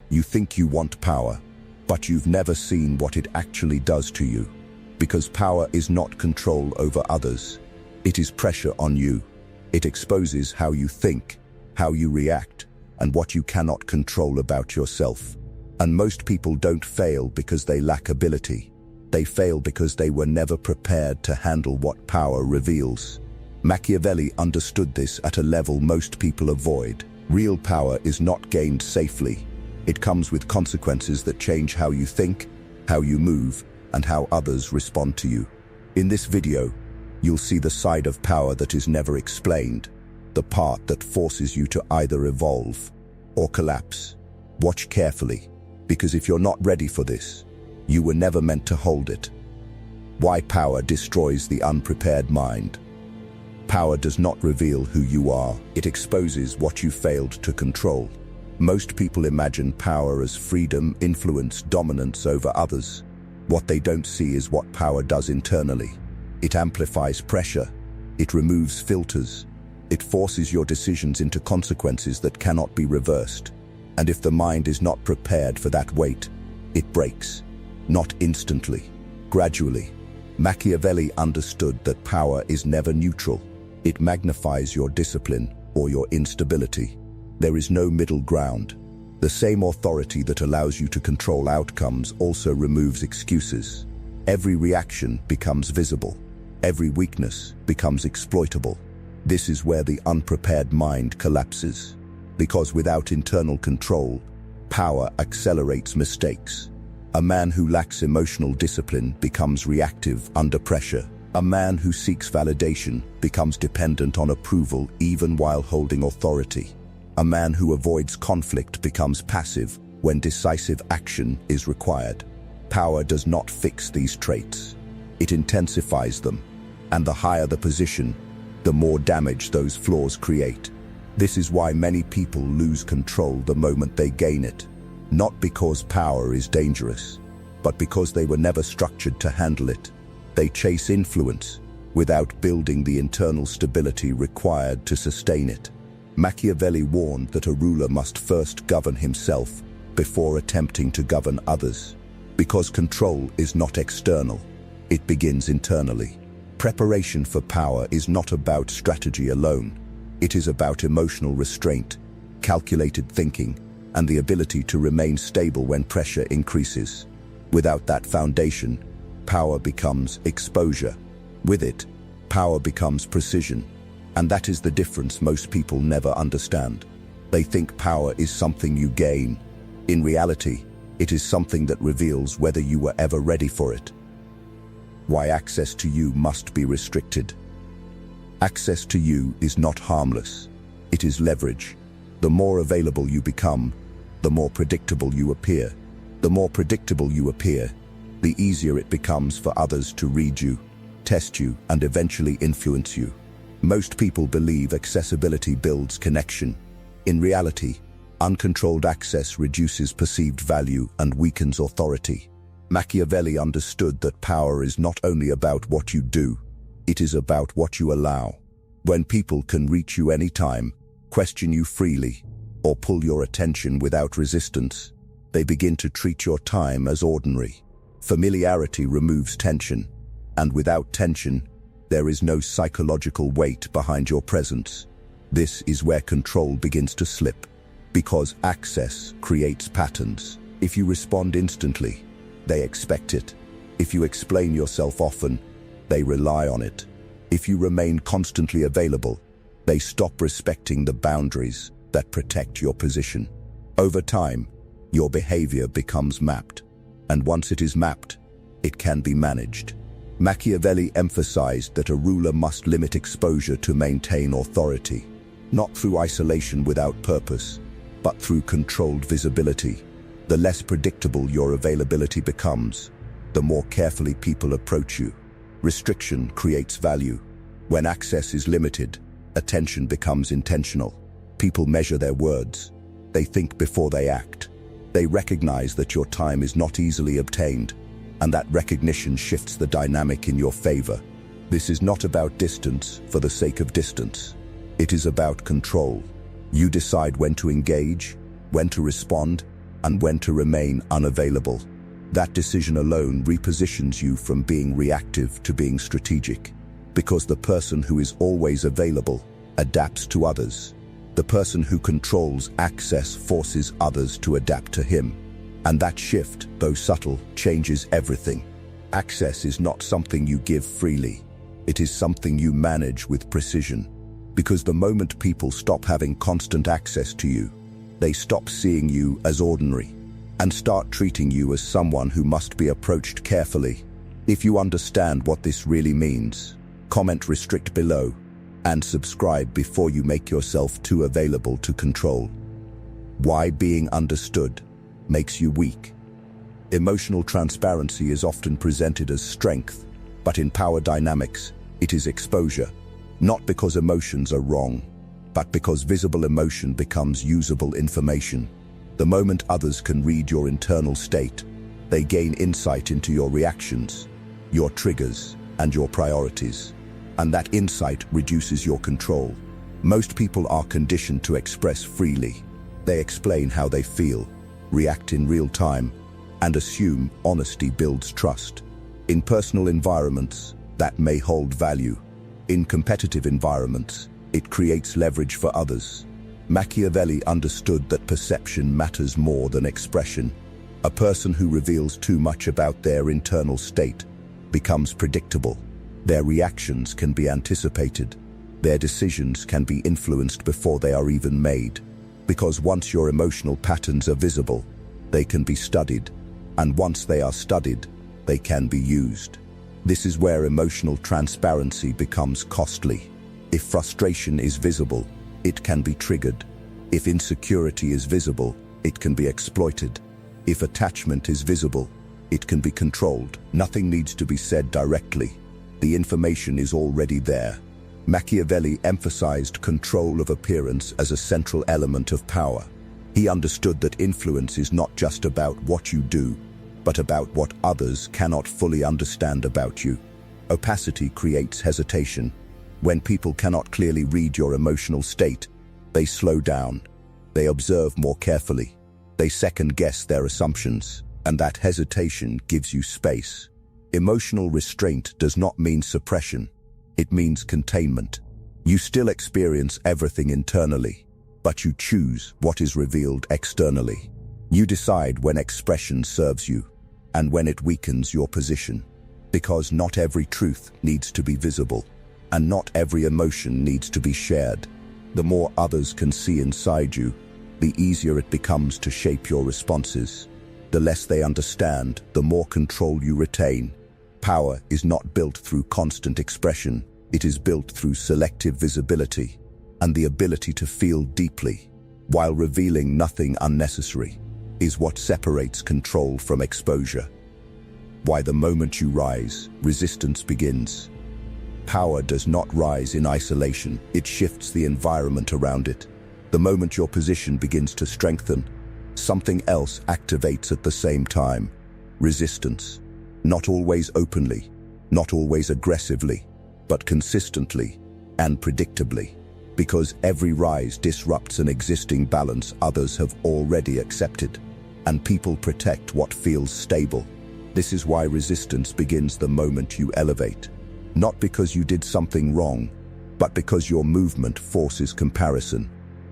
You think you want power, but you've never seen what it actually does to you. Because power is not control over others. It is pressure on you. It exposes how you think, how you react, and what you cannot control about yourself. And most people don't fail because they lack ability. They fail because they were never prepared to handle what power reveals. Machiavelli understood this at a level most people avoid. Real power is not gained safely. It comes with consequences that change how you think, how you move, and how others respond to you. In this video, you'll see the side of power that is never explained, the part that forces you to either evolve or collapse. Watch carefully, because if you're not ready for this, you were never meant to hold it. Why power destroys the unprepared mind. Power does not reveal who you are. It exposes what you failed to control. Most people imagine power as freedom, influence, dominance over others. What they don't see is what power does internally. It amplifies pressure. It removes filters. It forces your decisions into consequences that cannot be reversed. And if the mind is not prepared for that weight, it breaks. Not instantly, gradually. Machiavelli understood that power is never neutral. It magnifies your discipline or your instability. There is no middle ground. The same authority that allows you to control outcomes also removes excuses. Every reaction becomes visible. Every weakness becomes exploitable. This is where the unprepared mind collapses. Because without internal control, power accelerates mistakes. A man who lacks emotional discipline becomes reactive under pressure. A man who seeks validation becomes dependent on approval even while holding authority. A man who avoids conflict becomes passive when decisive action is required. Power does not fix these traits. It intensifies them. And the higher the position, the more damage those flaws create. This is why many people lose control the moment they gain it. Not because power is dangerous, but because they were never structured to handle it. They chase influence without building the internal stability required to sustain it. Machiavelli warned that a ruler must first govern himself before attempting to govern others. Because control is not external, it begins internally. Preparation for power is not about strategy alone. It is about emotional restraint, calculated thinking, and the ability to remain stable when pressure increases. Without that foundation, power becomes exposure. With it, power becomes precision. And that is the difference most people never understand. They think power is something you gain. In reality, it is something that reveals whether you were ever ready for it. Why access to you must be restricted. Access to you is not harmless. It is leverage. The more available you become, the more predictable you appear. The more predictable you appear, the easier it becomes for others to read you, test you, and eventually influence you. Most people believe accessibility builds connection. In reality, uncontrolled access reduces perceived value and weakens authority. Machiavelli understood that power is not only about what you do, it is about what you allow. When people can reach you anytime, question you freely, or pull your attention without resistance, they begin to treat your time as ordinary. Familiarity removes tension, and without tension, there is no psychological weight behind your presence. This is where control begins to slip, because access creates patterns. If you respond instantly, they expect it. If you explain yourself often, they rely on it. If you remain constantly available, they stop respecting the boundaries that protect your position. Over time, your behavior becomes mapped, and once it is mapped, it can be managed. Machiavelli emphasized that a ruler must limit exposure to maintain authority, not through isolation without purpose, but through controlled visibility. The less predictable your availability becomes, the more carefully people approach you. Restriction creates value. When access is limited, attention becomes intentional. People measure their words. They think before they act. They recognize that your time is not easily obtained, and that recognition shifts the dynamic in your favor. This is not about distance for the sake of distance. It is about control. You decide when to engage, when to respond, and when to remain unavailable. That decision alone repositions you from being reactive to being strategic, because the person who is always available adapts to others. The person who controls access forces others to adapt to him. And that shift, though subtle, changes everything. Access is not something you give freely. It is something you manage with precision. Because the moment people stop having constant access to you, they stop seeing you as ordinary and start treating you as someone who must be approached carefully. If you understand what this really means, comment restrict below and subscribe before you make yourself too available to control. Why being understood makes you weak. Emotional transparency is often presented as strength, but in power dynamics, it is exposure. Not because emotions are wrong, but because visible emotion becomes usable information. The moment others can read your internal state, they gain insight into your reactions, your triggers, and your priorities. And that insight reduces your control. Most people are conditioned to express freely. They explain how they feel, react in real time, and assume honesty builds trust. In personal environments, that may hold value. In competitive environments, it creates leverage for others. Machiavelli understood that perception matters more than expression. A person who reveals too much about their internal state becomes predictable. Their reactions can be anticipated. Their decisions can be influenced before they are even made. Because once your emotional patterns are visible, they can be studied. And once they are studied, they can be used. This is where emotional transparency becomes costly. If frustration is visible, it can be triggered. If insecurity is visible, it can be exploited. If attachment is visible, it can be controlled. Nothing needs to be said directly. The information is already there. Machiavelli emphasized control of appearance as a central element of power. He understood that influence is not just about what you do, but about what others cannot fully understand about you. Opacity creates hesitation. When people cannot clearly read your emotional state, they slow down. They observe more carefully. They second-guess their assumptions, and that hesitation gives you space. Emotional restraint does not mean suppression. It means containment. You still experience everything internally, but you choose what is revealed externally. You decide when expression serves you, and when it weakens your position. Because not every truth needs to be visible, and not every emotion needs to be shared. The more others can see inside you, the easier it becomes to shape your responses. The less they understand, the more control you retain. Power is not built through constant expression. It is built through selective visibility and the ability to feel deeply, while revealing nothing unnecessary, is what separates control from exposure. Why the moment you rise, resistance begins. Power does not rise in isolation. It shifts the environment around it. The moment your position begins to strengthen, something else activates at the same time. Resistance. Not always openly, not always aggressively, but consistently and predictably. Because every rise disrupts an existing balance others have already accepted, and people protect what feels stable. This is why resistance begins the moment you elevate. Not because you did something wrong, but because your movement forces comparison.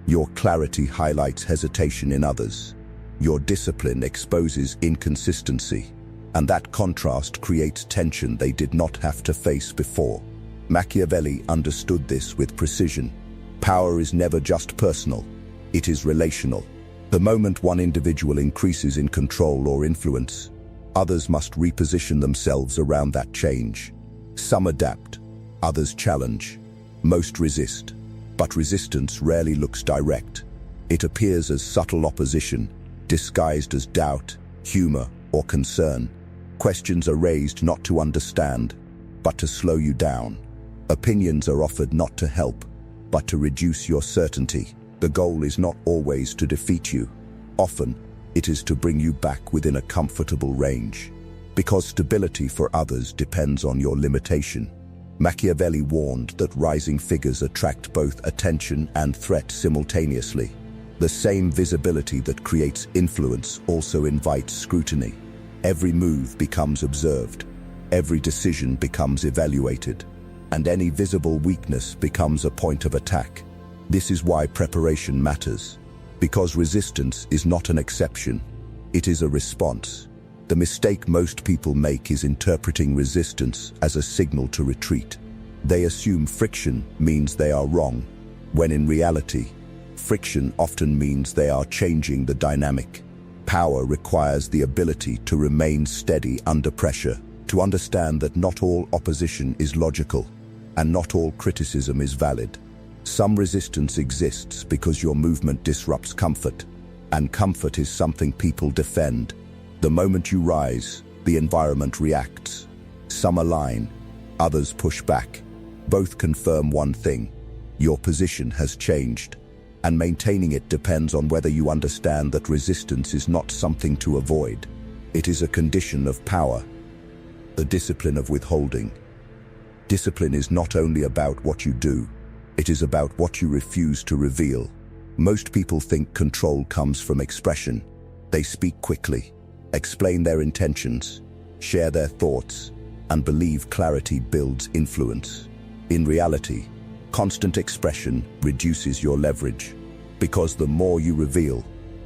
Your clarity highlights hesitation in others. Your discipline exposes inconsistency, and that contrast creates tension they did not have to face before. Machiavelli understood this with precision. Power is never just personal, it is relational. The moment one individual increases in control or influence, others must reposition themselves around that change. Some adapt, others challenge, most resist. But resistance rarely looks direct. It appears as subtle opposition, disguised as doubt, humor, or concern. Questions are raised not to understand, but to slow you down. Opinions are offered not to help, but to reduce your certainty. The goal is not always to defeat you. Often, it is to bring you back within a comfortable range. Because stability for others depends on your limitation. Machiavelli warned that rising figures attract both attention and threat simultaneously. The same visibility that creates influence also invites scrutiny. Every move becomes observed, every decision becomes evaluated, and any visible weakness becomes a point of attack. This is why preparation matters, because resistance is not an exception, it is a response. The mistake most people make is interpreting resistance as a signal to retreat. They assume friction means they are wrong, when in reality, friction often means they are changing the dynamic. Power requires the ability to remain steady under pressure, to understand that not all opposition is logical, and not all criticism is valid. Some resistance exists because your movement disrupts comfort, and comfort is something people defend. The moment you rise, the environment reacts. Some align, others push back. Both confirm one thing: your position has changed, and maintaining it depends on whether you understand that resistance is not something to avoid. It is a condition of power. The discipline of withholding. Discipline is not only about what you do, it is about what you refuse to reveal. Most people think control comes from expression. They speak quickly, explain their intentions, share their thoughts, and believe clarity builds influence. In reality, constant expression reduces your leverage, because the more you reveal,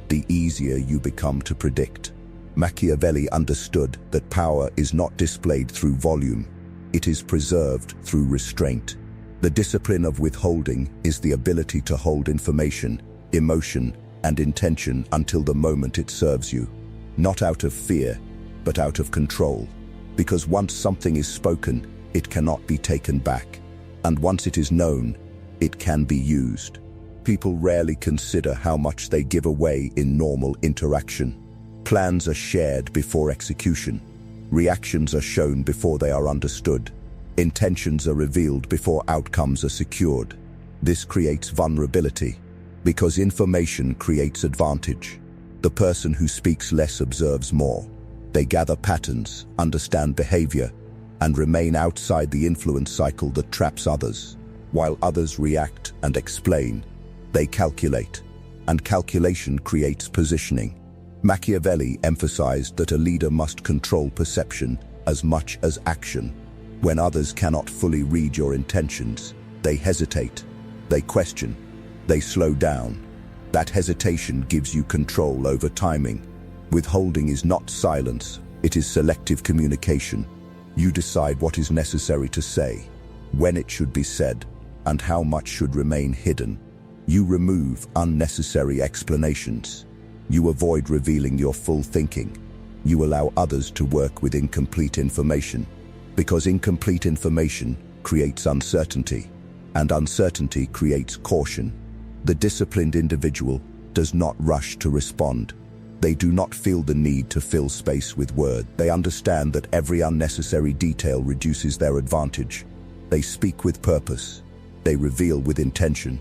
the easier you become to predict. Machiavelli understood that power is not displayed through volume, it is preserved through restraint. The discipline of withholding is the ability to hold information, emotion, and intention until the moment it serves you, not out of fear, but out of control. Because once something is spoken, it cannot be taken back. And once it is known, it can be used. People rarely consider how much they give away in normal interaction. Plans are shared before execution. Reactions are shown before they are understood. Intentions are revealed before outcomes are secured. This creates vulnerability, because information creates advantage. The person who speaks less observes more. They gather patterns, understand behavior, and remain outside the influence cycle that traps others. While others react and explain, they calculate, and calculation creates positioning. Machiavelli emphasized that a leader must control perception as much as action. When others cannot fully read your intentions, they hesitate, they question, they slow down. That hesitation gives you control over timing. Withholding is not silence, it is selective communication. You decide what is necessary to say, when it should be said, and how much should remain hidden. You remove unnecessary explanations. You avoid revealing your full thinking. You allow others to work with incomplete information, because incomplete information creates uncertainty, and uncertainty creates caution. The disciplined individual does not rush to respond. They do not feel the need to fill space with words. They understand that every unnecessary detail reduces their advantage. They speak with purpose. They reveal with intention.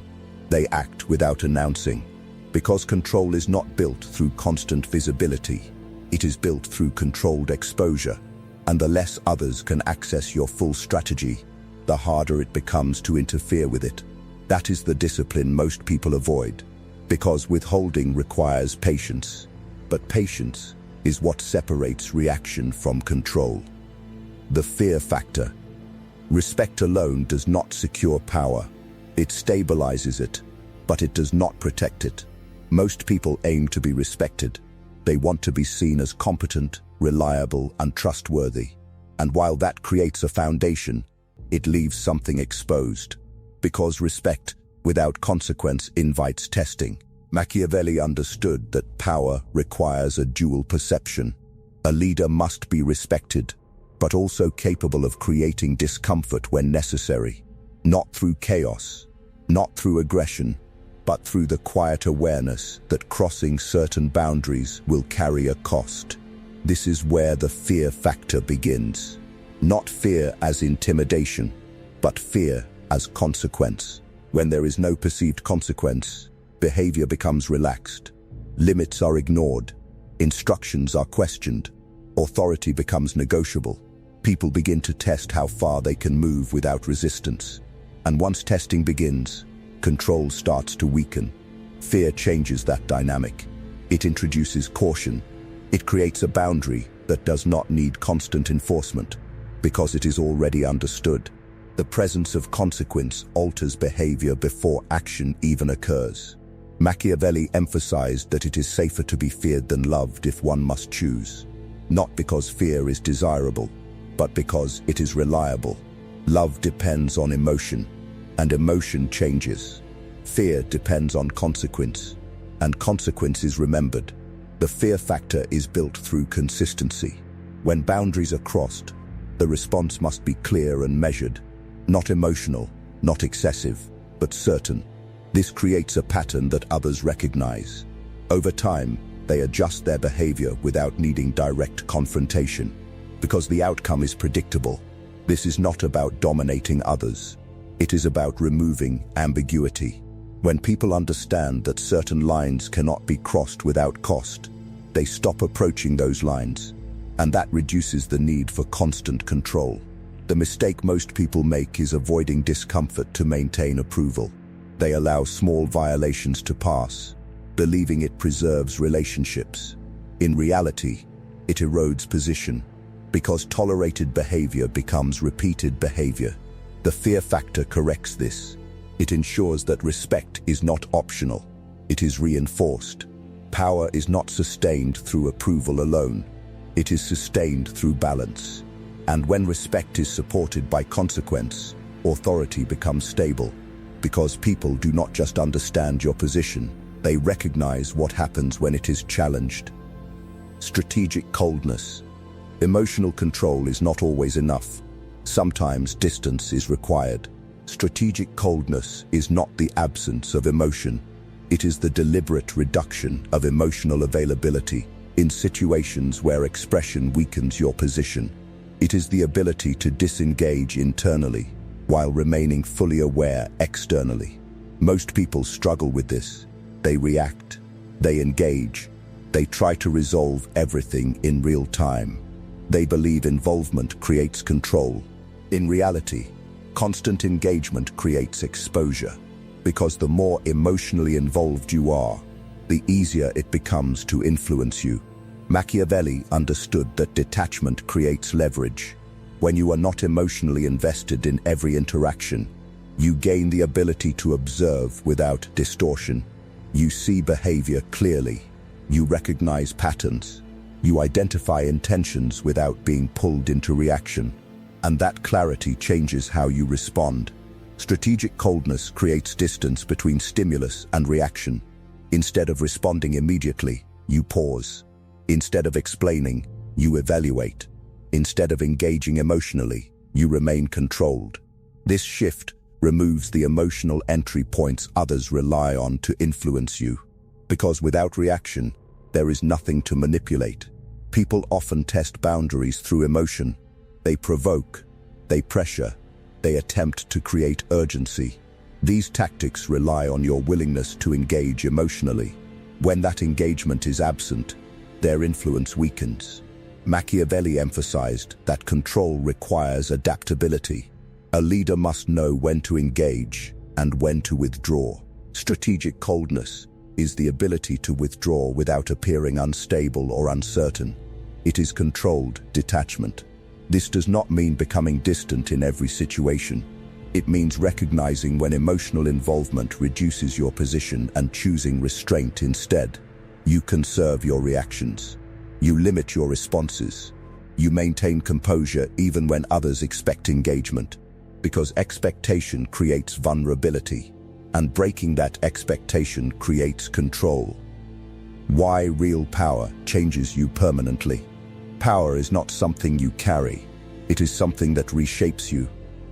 They act without announcing. Because control is not built through constant visibility. It is built through controlled exposure. And the less others can access your full strategy, the harder it becomes to interfere with it. That is the discipline most people avoid, because withholding requires patience. But patience is what separates reaction from control. The fear factor. Respect alone does not secure power. It stabilizes it, but it does not protect it. Most people aim to be respected. They want to be seen as competent, reliable, and trustworthy. And while that creates a foundation, it leaves something exposed. Because respect without consequence invites testing. Machiavelli understood that power requires a dual perception. A leader must be respected, but also capable of creating discomfort when necessary. Not through chaos, not through aggression, but through the quiet awareness that crossing certain boundaries will carry a cost. This is where the fear factor begins. Not fear as intimidation, but fear as consequence. When there is no perceived consequence, behavior becomes relaxed. Limits are ignored. Instructions are questioned. Authority becomes negotiable. People begin to test how far they can move without resistance. And once testing begins, control starts to weaken. Fear changes that dynamic. It introduces caution. It creates a boundary that does not need constant enforcement because it is already understood. The presence of consequence alters behavior before action even occurs. Machiavelli emphasized that it is safer to be feared than loved if one must choose. Not because fear is desirable, but because it is reliable. Love depends on emotion, and emotion changes. Fear depends on consequence, and consequence is remembered. The fear factor is built through consistency. When boundaries are crossed, the response must be clear and measured. Not emotional, not excessive, but certain. This creates a pattern that others recognize. Over time, they adjust their behavior without needing direct confrontation, because the outcome is predictable. This is not about dominating others. It is about removing ambiguity. When people understand that certain lines cannot be crossed without cost, they stop approaching those lines, and that reduces the need for constant control. The mistake most people make is avoiding discomfort to maintain approval. They allow small violations to pass, believing it preserves relationships. In reality, it erodes position, because tolerated behavior becomes repeated behavior. The fear factor corrects this. It ensures that respect is not optional. It is reinforced. Power is not sustained through approval alone. It is sustained through balance. And when respect is supported by consequence, authority becomes stable. Because people do not just understand your position, they recognize what happens when it is challenged. Strategic coldness. Emotional control is not always enough. Sometimes distance is required. Strategic coldness is not the absence of emotion. It is the deliberate reduction of emotional availability in situations where expression weakens your position. It is the ability to disengage internally while remaining fully aware externally. Most people struggle with this. They react, they engage, they try to resolve everything in real time. They believe involvement creates control. In reality, constant engagement creates exposure, because the more emotionally involved you are, the easier it becomes to influence you. Machiavelli understood that detachment creates leverage. When you are not emotionally invested in every interaction, you gain the ability to observe without distortion. You see behavior clearly. You recognize patterns. You identify intentions without being pulled into reaction. And that clarity changes how you respond. Strategic coldness creates distance between stimulus and reaction. Instead of responding immediately, you pause. Instead of explaining, you evaluate. Instead of engaging emotionally, you remain controlled. This shift removes the emotional entry points others rely on to influence you. Because without reaction, there is nothing to manipulate. People often test boundaries through emotion. They provoke, they pressure, they attempt to create urgency. These tactics rely on your willingness to engage emotionally. When that engagement is absent, their influence weakens. Machiavelli emphasized that control requires adaptability. A leader must know when to engage and when to withdraw. Strategic coldness is the ability to withdraw without appearing unstable or uncertain. It is controlled detachment. This does not mean becoming distant in every situation. It means recognizing when emotional involvement reduces your position and choosing restraint instead. You conserve your reactions. You limit your responses. You maintain composure even when others expect engagement, because expectation creates vulnerability, and breaking that expectation creates control. Why real power changes you permanently. Power is not something you carry. It is something that reshapes you.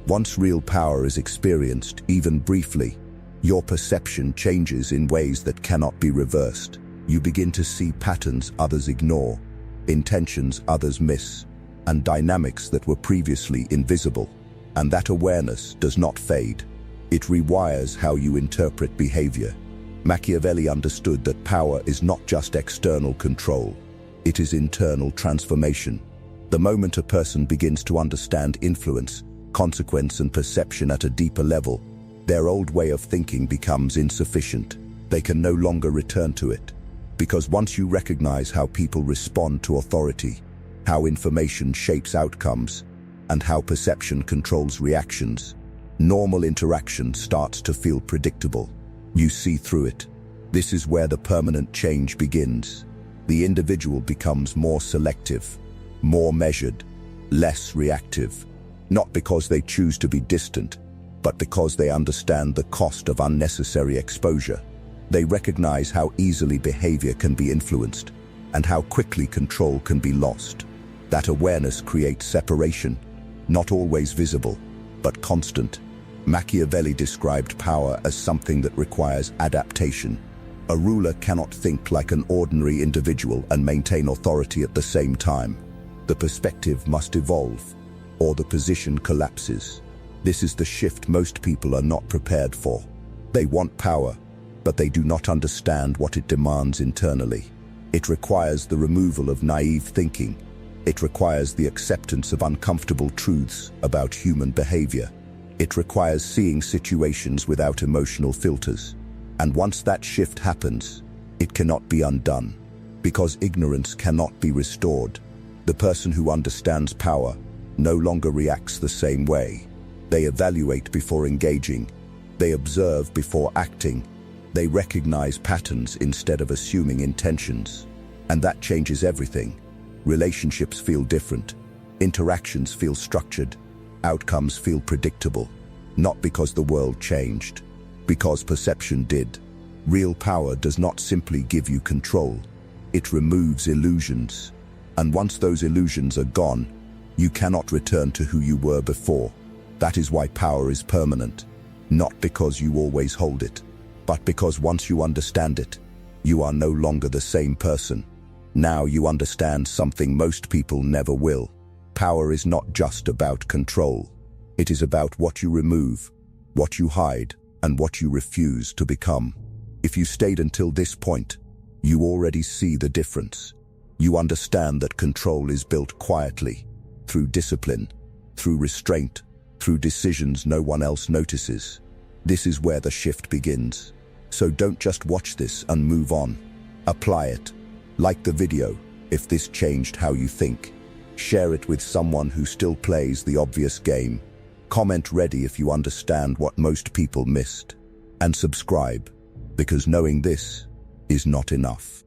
Once real power is experienced, even briefly, your perception changes in ways that cannot be reversed. You begin to see patterns others ignore, intentions others miss, and dynamics that were previously invisible. And that awareness does not fade. It rewires how you interpret behavior. Machiavelli understood that power is not just external control. It is internal transformation. The moment a person begins to understand influence, consequence, and perception at a deeper level, their old way of thinking becomes insufficient. They can no longer return to it. Because once you recognize how people respond to authority, how information shapes outcomes, and how perception controls reactions, normal interaction starts to feel predictable. You see through it. This is where the permanent change begins. The individual becomes more selective, more measured, less reactive, not because they choose to be distant, but because they understand the cost of unnecessary exposure. They recognize how easily behavior can be influenced and how quickly control can be lost. That awareness creates separation, not always visible, but constant. Machiavelli described power as something that requires adaptation. A ruler cannot think like an ordinary individual and maintain authority at the same time. The perspective must evolve, or the position collapses. This is the shift most people are not prepared for. They want power, but they do not understand what it demands internally. It requires the removal of naive thinking. It requires the acceptance of uncomfortable truths about human behavior. It requires seeing situations without emotional filters. And once that shift happens, it cannot be undone, because ignorance cannot be restored. The person who understands power no longer reacts the same way. They evaluate before engaging. They observe before acting. They recognize patterns instead of assuming intentions. And that changes everything. Relationships feel different. Interactions feel structured. Outcomes feel predictable. Not because the world changed, because perception did. Real power does not simply give you control. It removes illusions. And once those illusions are gone, you cannot return to who you were before. That is why power is permanent. Not because you always hold it, but because once you understand it, you are no longer the same person. Now you understand something most people never will. Power is not just about control. It is about what you remove, what you hide, and what you refuse to become. If you stayed until this point, you already see the difference. You understand that control is built quietly, through discipline, through restraint, through decisions no one else notices. This is where the shift begins. So don't just watch this and move on. Apply it. Like the video if this changed how you think. Share it with someone who still plays the obvious game. Comment ready if you understand what most people missed. And subscribe, because knowing this is not enough.